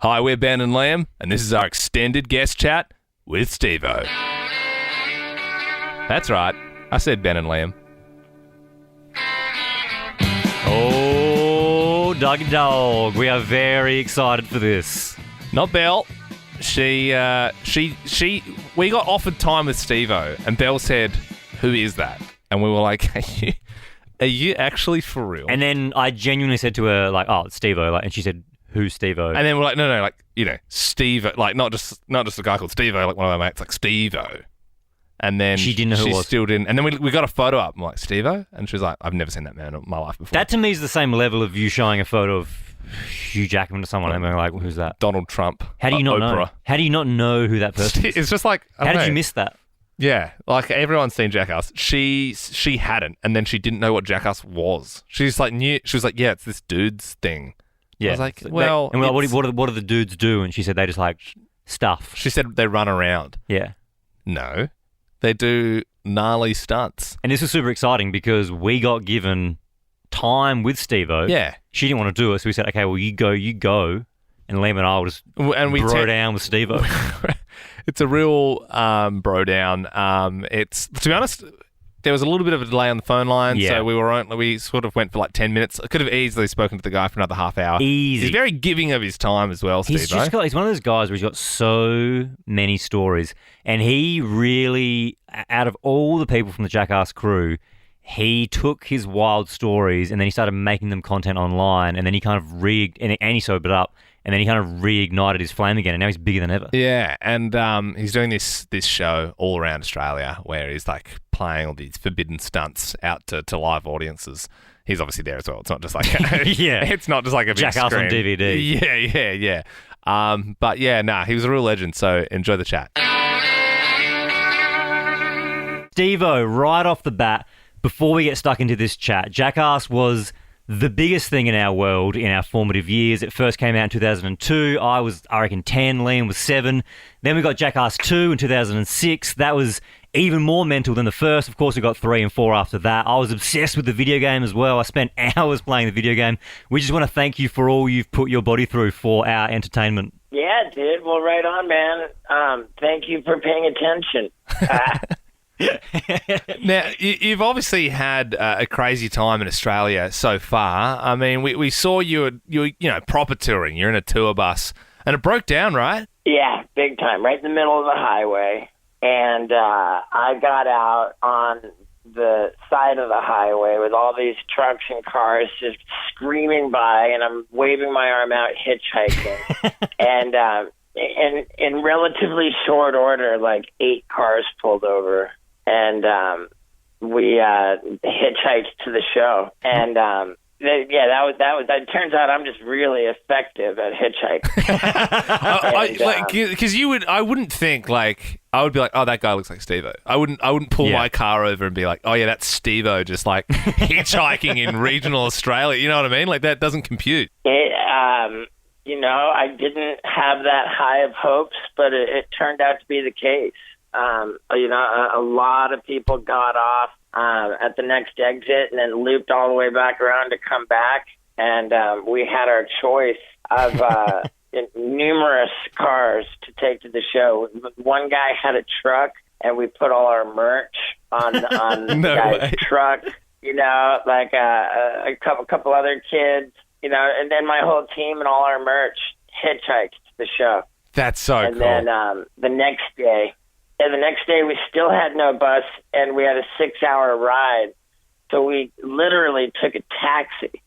Hi, we're Ben and Liam, and this is our extended guest chat with Steve-O. That's right, I said Ben and Liam. Oh, doggy dog, we are very excited for this. Not Belle. We got offered time with Steve-O, and Belle said, "Who is that?" And we were like, "Are you actually for real?" And then I genuinely said to her, like, "Oh, it's Steve-O," like, and she said, "Who's Steve-O?" And then we're like, no, like, you know, Steve-O, like not just a guy called Steve-O, like one of our mates, like Steve-O. And then she didn't know who it was. Still didn't. And then we got a photo up. I'm like, Steve-O? And she was like, I've never seen that man in my life before. That to me is the same level of you showing a photo of Hugh Jackman to someone and being like, well, who's that? Donald Trump. How do you not Oprah. know? How do you not know who that person is? It's just like, how did you miss that? Yeah, like everyone's seen Jackass. She hadn't, and then she didn't know what Jackass was. She was like, yeah, it's this dude's thing. Yeah. I was like, well... And we're like, what do the dudes do? And she said they just like stuff. She said they run around. Yeah. No. They do gnarly stunts. And this was super exciting because we got given time with Steve-O. Yeah. She didn't want to do it, so we said, okay, well, you go. And Liam and I will just bro down with Steve-O. It's a real bro down. It's, to be honest... There was a little bit of a delay on the phone line, so we sort of went for like 10 minutes. I could have easily spoken to the guy for another half hour. Easy. He's very giving of his time as well, Steve. He's one of those guys where he's got so many stories, and he really, out of all the people from the Jackass crew, he took his wild stories and then he started making them content online, and then he kind of and he sobered up. And then he kind of reignited his flame again, and now he's bigger than ever. Yeah, and he's doing this show all around Australia where he's like playing all these forbidden stunts out to live audiences. He's obviously there as well. It's not just like it's not just like a big Jackass screen. on DVD. Yeah. But yeah, he was a real legend. So enjoy the chat. Steve-O, right off the bat, before we get stuck into this chat, Jackass was the biggest thing in our world in our formative years. It first came out in 2002. I reckon, 10. Liam was 7. Then we got Jackass 2 in 2006. That was even more mental than the first. Of course, we got 3 and 4 after that. I was obsessed with the video game as well. I spent hours playing the video game. We just want to thank you for all you've put your body through for our entertainment. Yeah, dude. Well, right on, man. Thank you for paying attention. Now, you've obviously had a crazy time in Australia so far. I mean, we saw you proper touring. You're in a tour bus, and it broke down, right? Yeah, big time, right in the middle of the highway. And I got out on the side of the highway with all these trucks and cars just screaming by, and I'm waving my arm out, hitchhiking. And in relatively short order, like 8 cars pulled over. And we hitchhiked to the show, and that was. It turns out I'm just really effective at hitchhiking. Because I wouldn't think like I would be like, oh, that guy looks like Steve-O. I wouldn't pull my car over and be like, oh yeah, that's Steve-O, just like hitchhiking in regional Australia. You know what I mean? Like that doesn't compute. I didn't have that high of hopes, but it turned out to be the case. A lot of people got off at the next exit and then looped all the way back around to come back. And we had our choice of numerous cars to take to the show. One guy had a truck, and we put all our merch on the guy's truck. Like a couple other kids, and then my whole team and all our merch hitchhiked to the show. That's so cool. And then the next day we still had no bus, and we had a 6-hour ride. So we literally took a taxi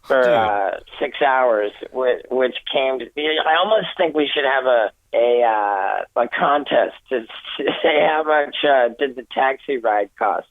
for 6 hours, which came to be. I almost think we should have a contest to say how much did the taxi ride cost.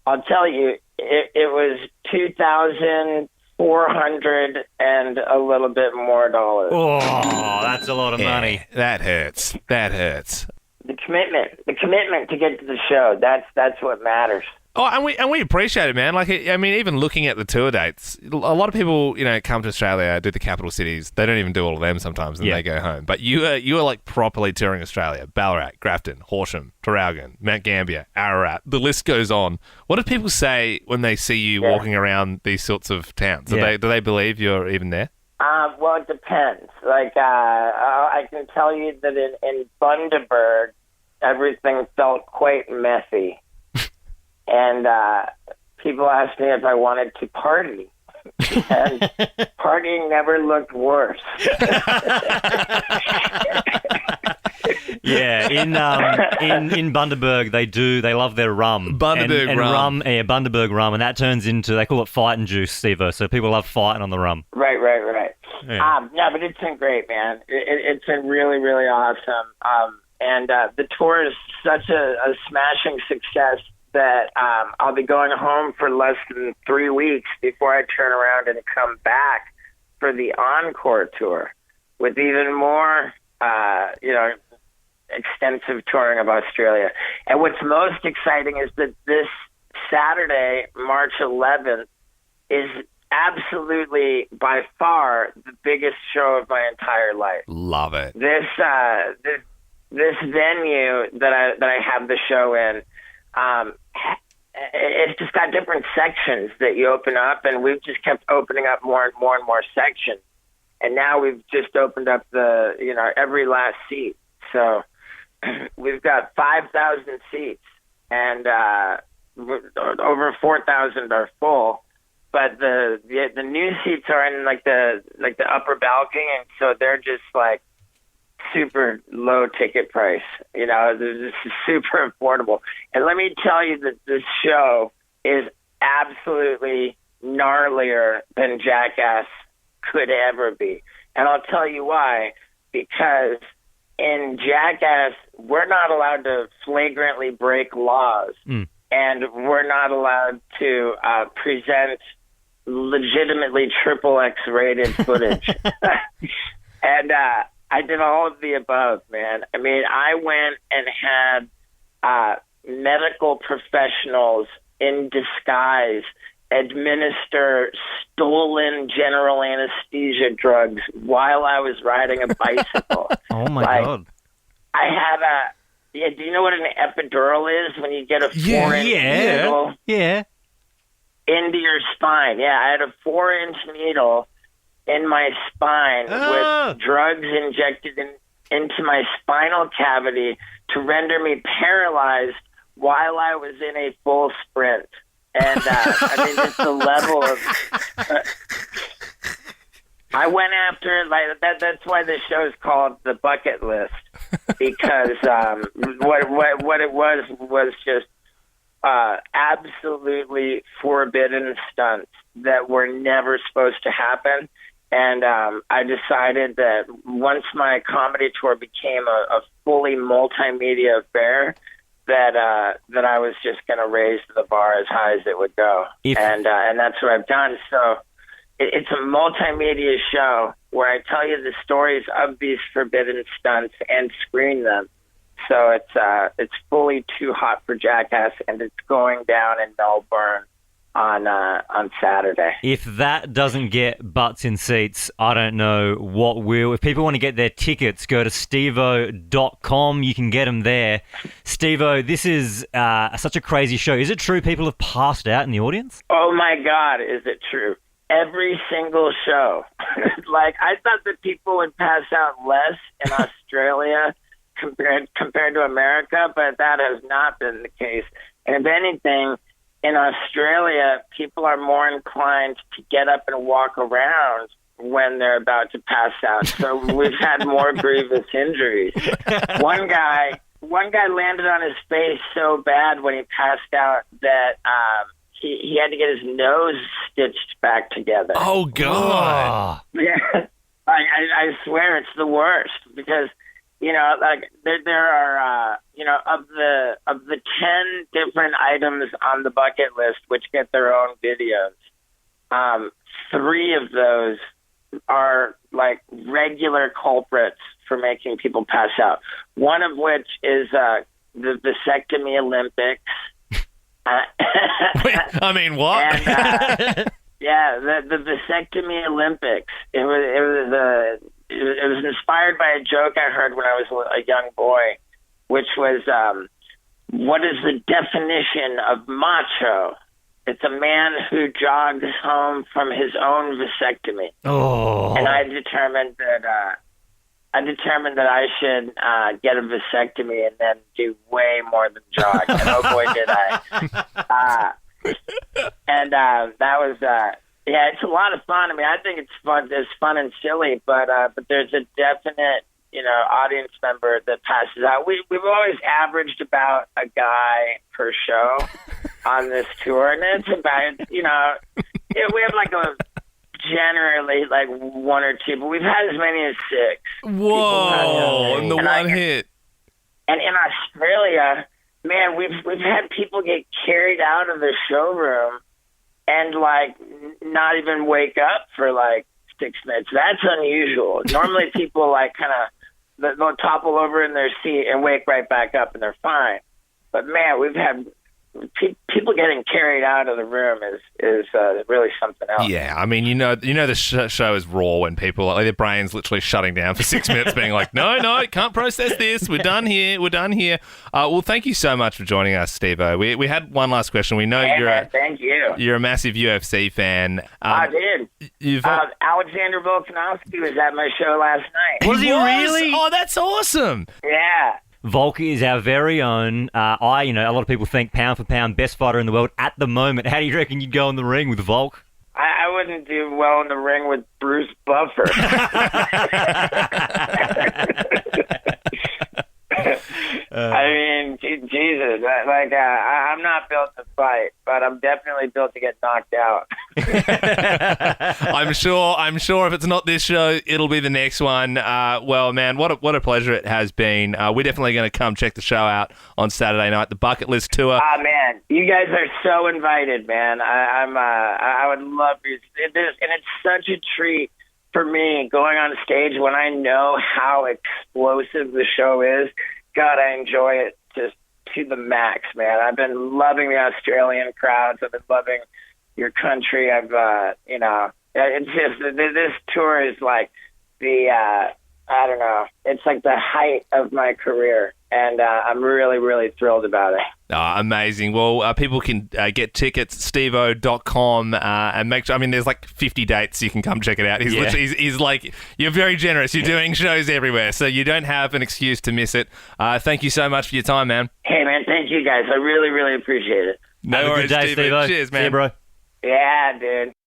I'll tell you, it was $2,400 and a little bit more dollars. Oh, that's a lot of money. That hurts. The commitment to get to the show, that's what matters. Oh, and we appreciate it, man. Like, I mean, even looking at the tour dates, a lot of people, come to Australia, do the capital cities. They don't even do all of them sometimes, and they go home. But you are like properly touring Australia: Ballarat, Grafton, Horsham, Traralgon, Mount Gambier, Ararat. The list goes on. What do people say when they see you walking around these sorts of towns? Do they believe you're even there? Well, it depends. Like, I can tell you that in Bundaberg, everything felt quite messy. And people asked me if I wanted to party. And partying never looked worse. Yeah, in Bundaberg they love their rum. Bundaberg rum. Yeah, Bundaberg rum, and that turns into, they call it fighting juice, Steve-O, so people love fighting on the rum. Right. Yeah. No, but it's been great, man. It's been really, really awesome. And the tour is such a smashing success that I'll be going home for less than 3 weeks before I turn around and come back for the encore tour with even more, extensive touring of Australia. And what's most exciting is that this Saturday, March 11th, is absolutely by far the biggest show of my entire life. Love it. This venue that I have the show in, it's just got different sections that you open up, and we've just kept opening up more and more and more sections. And now we've just opened up every last seat. So we've got 5,000 seats, and over 4,000 are full. But the new seats are in like the upper balcony, and so they're just like super low ticket price. They're just super affordable. And let me tell you that this show is absolutely gnarlier than Jackass could ever be. And I'll tell you why. Because in Jackass, we're not allowed to flagrantly break laws. And we're not allowed to present legitimately XXX rated footage. And I did all of the above, man. I mean, I went and had medical professionals in disguise administer stolen general anesthesia drugs while I was riding a bicycle. Oh, my God. I had do you know what an epidural is when you get a 4-inch needle into your spine? Yeah, I had a 4-inch needle in my spine with drugs injected into my spinal cavity to render me paralyzed while I was in a full sprint. And I mean, just the level of I went after it like that. That's why the show is called The Bucket List, because what it was just absolutely forbidden stunts that were never supposed to happen. And I decided that once my comedy tour became a fully multimedia affair, that I was just going to raise the bar as high as it would go. And that's what I've done. So it's a multimedia show where I tell you the stories of these forbidden stunts and screen them. So it's fully Too Hot for Jackass, and it's going down in Melbourne on Saturday. If that doesn't get butts in seats, I don't know what will. If people want to get their tickets, go to stevo.com. You can get them there. Stevo, this is such a crazy show. Is it true people have passed out in the audience? Oh, my God, is it true? Every single show. Like, I thought that people would pass out less in Australia compared to America, but that has not been the case. And if anything, in Australia, people are more inclined to get up and walk around when they're about to pass out. So we've had more grievous injuries. One guy landed on his face so bad when he passed out that he had to get his nose stitched back together. Oh, God. Yeah. I swear it's the worst because, like there are, of the 10 different items on the bucket list, which get their own videos, 3 of those are like regular culprits for making people pass out. One of which is the vasectomy Olympics. Wait, I mean, what? And, yeah, the vasectomy Olympics. It was inspired by a joke I heard when I was a young boy, which was, what is the definition of macho? It's a man who jogs home from his own vasectomy. Oh. And I determined that I should get a vasectomy and then do way more than jog. And oh boy, did I. That was, it's a lot of fun. I mean, I think it's fun. It's fun and silly, but there's a definite, audience member that passes out. We've always averaged about a guy per show on this tour, and it's about, we have like generally like one or two, but we've had as many as 6. Whoa! And the one hit. And in Australia, man, we've had people get carried out of the showroom and like not even wake up for like 6 minutes. That's unusual. Normally, people like kind of they'll topple over in their seat and wake right back up, and they're fine. But man, we've had people getting carried out of the room is really something else. Yeah, I mean, the show is raw when people like their brains literally shutting down for 6 minutes, being like, no, can't process this. We're done here. Well, thank you so much for joining us, Steve-O. We had one last question. We know thank you. You're a massive UFC fan. I did. Alexander Volkanovski was at my show last night. Was he really? Oh, that's awesome. Yeah. Volk is our very own. A lot of people think pound for pound best fighter in the world at the moment. How do you reckon you'd go in the ring with Volk? I wouldn't do well in the ring with Bruce Buffer. I mean, Jesus, I'm not built to fight, but I'm definitely built to get knocked out. I'm sure if it's not this show, it'll be the next one. Well, man, what a pleasure it has been. We're definitely going to come check the show out on Saturday night, the Bucket List Tour. Man, you guys are so invited, man. I would love you. And it's such a treat for me going on stage when I know how explosive the show is. God, I enjoy it just to the max, man. I've been loving the Australian crowds. I've been loving your country. It's just, this tour is like I don't know. It's like the height of my career, and I'm really, really thrilled about it. Amazing. Well, people can get tickets, steveo.com, and make sure, there's like 50 dates. You can come check it out. He's like, you're very generous. You're doing shows everywhere, so you don't have an excuse to miss it. Thank you so much for your time, man. Hey, man, thank you guys. I really, really appreciate it. No worries, Steve-O. Cheers, man. See you, bro. Yeah, dude.